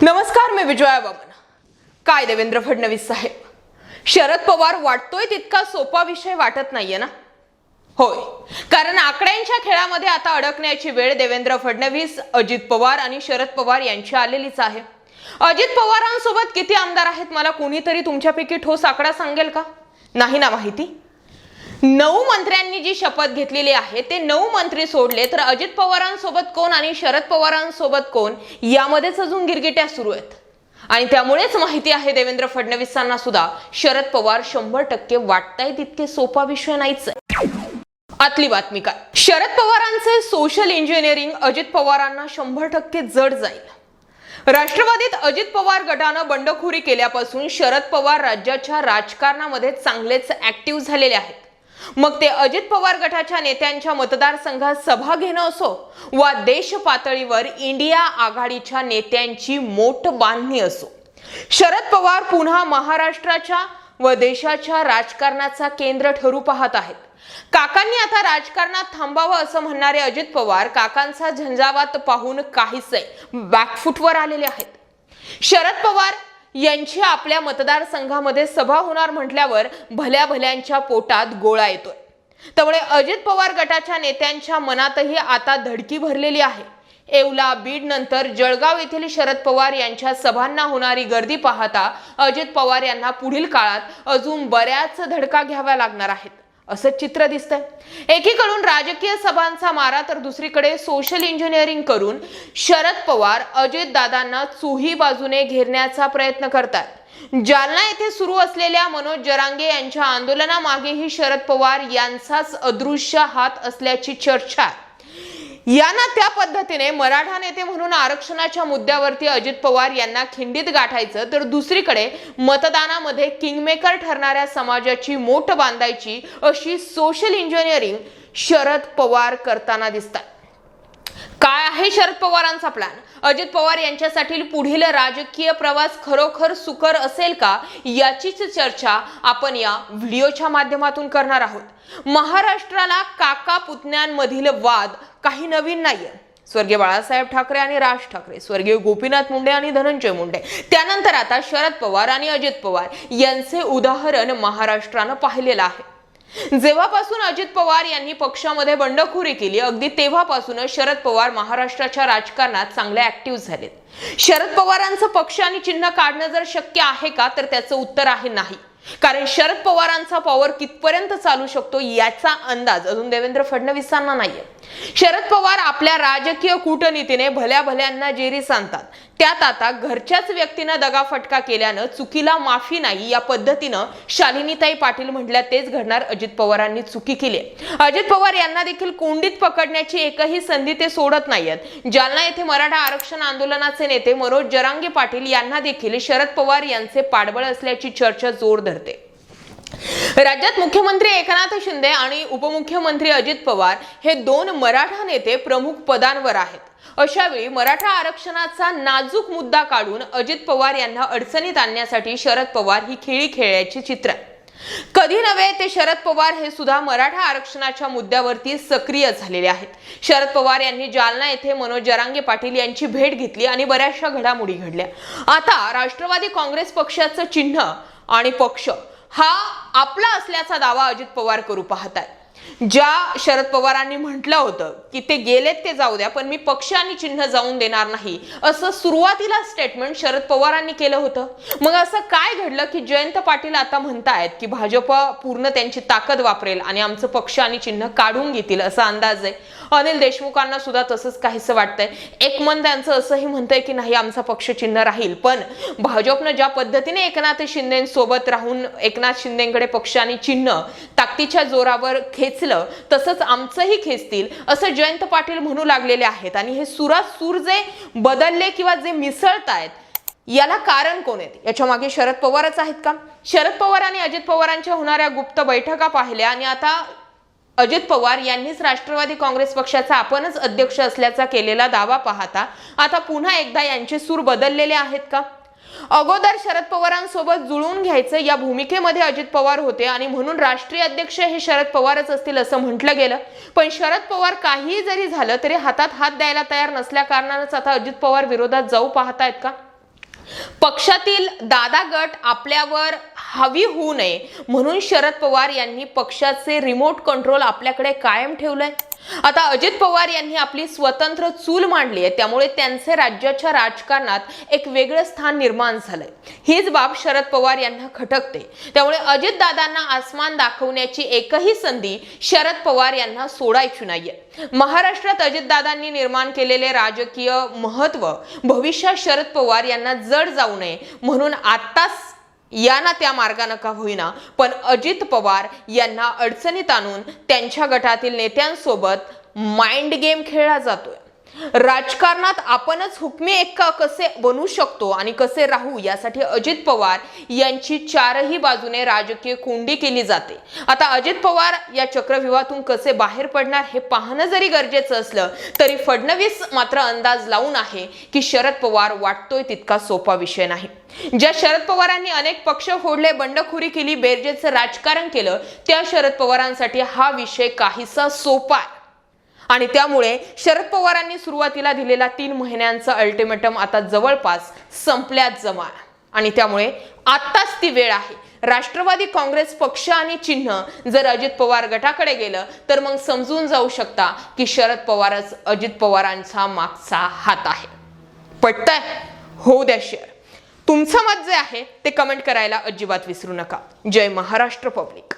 नमस्कार, मी विजया वामन। काय देवेंद्र फडणवीस साहेब, शरद पवार वाटतोय तितका सोपा विषय वाटत नाहीये ना? होय, कारण आकड्यांच्या खेळामध्ये आता अडकण्याची वेळ देवेंद्र फडणवीस, अजित पवार आणि शरद पवार यांची आलेलीच आहे। अजित पवारांसोबत किती आमदार आहेत, मला कोणीतरी तुमच्यापैकी ठोस आकडा सांगेल का? नाही ना माहिती? 9 मंत्र्यांनी जी शपथ घेतलेली आहे ते 9 मंत्री सोडले तर अजित पवारांसोबत कोण आणि शरद पवारांसोबत कोण यामध्येच अजून गिरगिट्या सुरू आहेत। आणि त्यामुळेच माहिती आहे देवेंद्र फडणवीसांना सुद्धा शरद पवार 100% वाटताय तितके सोपा विषय नाहीच आहे। आतली बातमी काय? शरद पवारांचे सोशल इंजिनिअरिंग अजित पवारांना 100% जड जाईल। राष्ट्रवादीत अजित पवार गटानं बंडखोरी केल्यापासून शरद पवार राज्याच्या राजकारणामध्ये चांगलेच ऍक्टिव्ह झालेले आहेत। मग ते अजित पवार गटाच्या नेत्यांच्या मतदारसंघात सभा घेणं असो वा देश पातळीवर इंडिया आघाडीच्या नेत्यांची मोठ बांधणी असो, शरद पवार पुन्हा महाराष्ट्राच्या व देशाच्या राजकारणाचा केंद्र ठरू पाहत आहेत। काकांनी आता राजकारणात थांबावं असं म्हणणारे अजित पवार काकांचा झंझावात पाहून काहीसे बॅकफुटवर आलेले आहेत। शरद पवार यांची आपल्या मतदारसंघामध्ये सभा होणार म्हटल्यावर भल्या भल्यांच्या पोटात गोळा येतोय। त्यामुळे अजित पवार गटाच्या नेत्यांच्या मनातही आता धडकी भरलेली आहे। येवला, बीड नंतर जळगाव येथील शरद पवार यांच्या सभांना होणारी गर्दी पाहता अजित पवार यांना पुढील काळात अजून बऱ्याच धडका घ्याव्या लागणार आहेत असं चित्र दिसतंय। एकीकडून राजकीय सभांचा मारा तर दुसरीकडे सोशल इंजिनिअरिंग करून शरद पवार अजित दादांना चोही बाजूने घेरण्याचा प्रयत्न करतात। जालना येथे सुरू असलेल्या मनोज जरांगे यांच्या आंदोलनामागेही शरद पवार यांचाच अदृश्य हात असल्याची चर्चा आहे। यांना त्या पद्धतीने मराठा नेते म्हणून आरक्षणाच्या मुद्द्यावरती अजित पवार यांना खिंडीत गाठायचं तर दुसरीकडे मतदानामध्ये किंगमेकर ठरणाऱ्या समाजाची मोठ बांधायची अशी सोशल इंजिनिअरिंग शरद पवार करताना दिसतात। काय आहे शरद पवारांचा प्लॅन? अजित पवार यांच्यासाठी पुढील राजकीय प्रवास खरोखर सुकर असेल का याचीच चर्चा आपण या व्हिडिओच्या माध्यमातून करणार आहोत। महाराष्ट्राला काका पुतण्यांमधील वाद काही नवीन नाहीये। स्वर्गीय बाळासाहेब ठाकरे आणि राज ठाकरे, स्वर्गीय गोपीनाथ मुंडे आणि धनंजय मुंडे, त्यानंतर आता शरद पवार आणि अजित पवार यांचे उदाहरण महाराष्ट्रानं पाहिलेलं आहे। जेव्हापासून अजित पवार यांनी पक्षामध्ये बंडखोरी केली अगदी तेव्हापासून शरद पवार महाराष्ट्राच्या राजकारणात चांगले ऍक्टिव्ह झालेत। शरद पवारांचं पक्ष आणि चिन्ह काढणं जर शक्य आहे का तर त्याचं उत्तर आहे नाही। कारण शरद पवारांचा पॉवर कितपर्यंत चालू शकतो याचा अंदाज अजून देवेंद्र फडणवीसांना नाहीये। शरद पवार आपल्या राजकीय कूटनीतीने भल्या भल्यांना जेरी सांगतात। त्यात आता घरच्याच व्यक्तीनं दगाफटका केल्यानं चुकीला माफी नाही या पद्धतीनं शालिनीताई पाटील म्हटल्या तेच घडणार। अजित पवारांनी चुकी केली। अजित पवार यांना देखील कोंडीत पकडण्याची एकही संधी ते सोडत नाहीयेत। जालना येथे मराठा आरक्षण आंदोलनाचे नेते मनोज जरांगे पाटील यांना देखील शरद पवार यांचे पाठबळ असल्याची चर्चा जोर धरते। राज्यात मुख्यमंत्री एकनाथ शिंदे आणि उपमुख्यमंत्री अजित पवार हे 2 मराठा नेते प्रमुख पदांवर आहेत। अशा वेळी मराठा आरक्षणाचा नाजूक मुद्दा काढून अजित पवार यांना अडचणीत आणण्यासाठी शरद पवार ही खेळी खेळायची चित्र आहे। कधी नव्हे ते शरद पवार हे सुद्धा मराठा आरक्षणाच्या मुद्द्यावरती सक्रिय झालेले आहेत। शरद पवार यांनी जालना येथे मनोज जरांगे पाटील यांची भेट घेतली आणि बऱ्याचशा घडामोडी घडल्या। आता राष्ट्रवादी काँग्रेस पक्षाचं चिन्ह आणि पक्ष हा आपला असल्याचा दावा अजित पवार करू पाहतात। ज्या शरद पवारांनी म्हटलं होतं की ते गेलेत ते जाऊ द्या पण मी पक्ष आणि चिन्ह जाऊन देणार नाही असं सुरुवातीला स्टेटमेंट शरद पवारांनी केलं होतं। मग असं काय घडलं की जयंत पाटील आता म्हणतायत की भाजप पूर्ण त्यांची ताकद वापरेल आणि आमचं पक्ष आणि चिन्ह काढून घेतील असा अंदाज आहे। अनिल देशमुखांना सुद्धा तसंच काहीसं वाटतंय। एक मन त्यांचं असंही म्हणतंय की नाही आमचा पक्ष चिन्ह राहील, पण भाजपनं ज्या पद्धतीने एकनाथ शिंदेसोबत राहून एकनाथ शिंदेकडे पक्ष आणि चिन्ह ताकदीच्या जोरावर खेचलं तसंच आमचंही खेचतील असं जयंत पाटील म्हणू लागलेले आहेत। आणि हे सुरात सूर जे बदलले किंवा जे मिसळतायत याला कारण कोण आहे? याच्या मागे शरद पवारच आहेत का? शरद पवार आणि अजित पवारांच्या होणाऱ्या गुप्त बैठका पाहिल्या आणि आता अजित पवार यांनीच राष्ट्रवादी काँग्रेस पक्षाचा आपणच अध्यक्ष असल्याचा केलेला दावा पाहता आता पुन्हा एकदा यांचे सूर बदललेले आहेत का? अगोदर शरद पवारांसोबत जुळून घ्यायचं या भूमिकेमध्ये अजित पवार होते आणि म्हणून राष्ट्रीय अध्यक्ष हे शरद पवारच असतील असं म्हटलं गेलं। पण शरद पवार काहीही जरी झालं तरी हातात हात द्यायला तयार नसल्या कारणानंच आता अजित पवार विरोधात जाऊ पाहतायत का? पक्षातील दादा गट आपल्यावर हावी होऊ नये म्हणून शरद पवार यांनी पक्षाचे रिमोट कंट्रोल आपल्याकडे कायम ठेवलंय. आता अजित पवार यांनी आपली स्वतंत्र चूल मांडली आहे, त्यामुळे त्यांचे राज्याच्या राजकारणात एक वेगळं स्थान निर्माण झालंय. हीच बाब शरद पवार यांना खटकते. त्यामुळे अजितदादांना आसमान दाखवण्याची एकही संधी शरद पवार यांना सोडायची नाहीये. महाराष्ट्रात अजितदादांनी निर्माण केलेले राजकीय महत्व भविष्यात शरद पवार यांना जड जाऊ नये म्हणून आत्ताच या ना त्या मार्गाने का होईना पण अजित पवार यांना अडचणीत आणून त्यांच्या गटातील नेत्यांसोबत माइंड गेम खेळला जातोय. राजकारणात आपणच हुकमी एक्का कसे बनू शकतो आणि कसे राहू यासाठी अजित पवार यांची चारही बाजूने राजकीय कोंडी केली जाते. आता अजित पवार या चक्रव्यूहातून कसे बाहेर पडणार हे पाहणं जरी गरजेचं असलं तरी फडणवीस मात्र अंदाज लावून आहे की शरद पवार वाटतोय तितका सोपा विषय नाही. ज्या शरद पवारांनी अनेक पक्ष फोडले, बंडखोरी केली, बेरजेचं राजकारण केलं, त्या शरद पवारांसाठी हा विषय काहीसा सोपा आहे. आणि त्यामुळे शरद पवारांनी सुरुवातीला दिलेला 3 महिन्यांचा अल्टिमेटम आता जवळपास संपल्यात जमा आणि त्यामुळे आत्ताच ती वेळ आहे. राष्ट्रवादी काँग्रेस पक्ष आणि चिन्ह जर अजित पवार गटाकडे गेलं तर मग समजून जाऊ शकता की शरद पवारच अजित पवारांचा मागचा हात आहे. पटतंय? होऊ द्या शेअर. तुमचं मत जे आहे ते कमेंट करायला अजिबात विसरू नका. जय महाराष्ट्र पब्लिक.